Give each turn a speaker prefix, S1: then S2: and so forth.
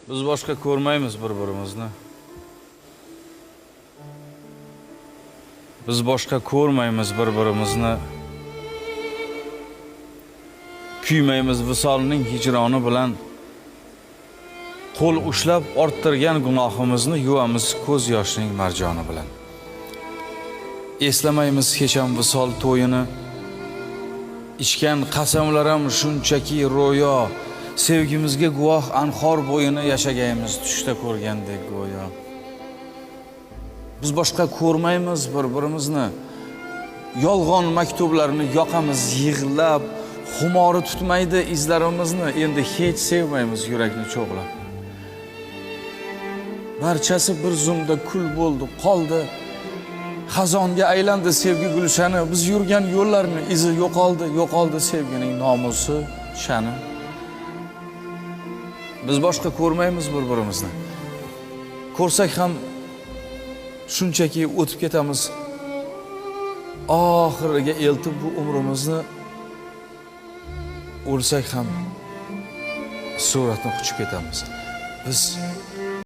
S1: Biz boshqa ko'rmaymiz bir-birimizni. Biz boshqa ko'rmaymiz bir-birimizni. Kuymaymiz visolning hijroni bilan. Qo'l ushlab orttirgan gunohimizni yuvamiz ko'z yoshning marjoni bilan. Eslamaymiz hech ham visol to'yini. Ichgan qasamlar ham shunchaki ro'yo. Sevgimizga guvoh anhor bo'yini yashagaymiz tushda ko'rgandek go'yo. Biz boshqa ko'rmaymiz bir-birimizni. Yolg'on maktublarni yoqamiz yig'lab, xumori tutmaydi izlarimizni, endi hech sevmaymiz yurakni cho'g'lab. Barchasi bir zumda kul bo'ldi, qoldi. Xazonga aylandi sevgi gulshani, biz yurgan yo'llarni izi yo'qoldi sevgining nomusi, shani. Biz boshqa ko'rmaymiz bir-birimizni. Ko'rsak ham shunchaki o'tib ketamiz. Oxiriga eltib bu umrimizni. O'lsak ham suratni quchib ketamiz. Biz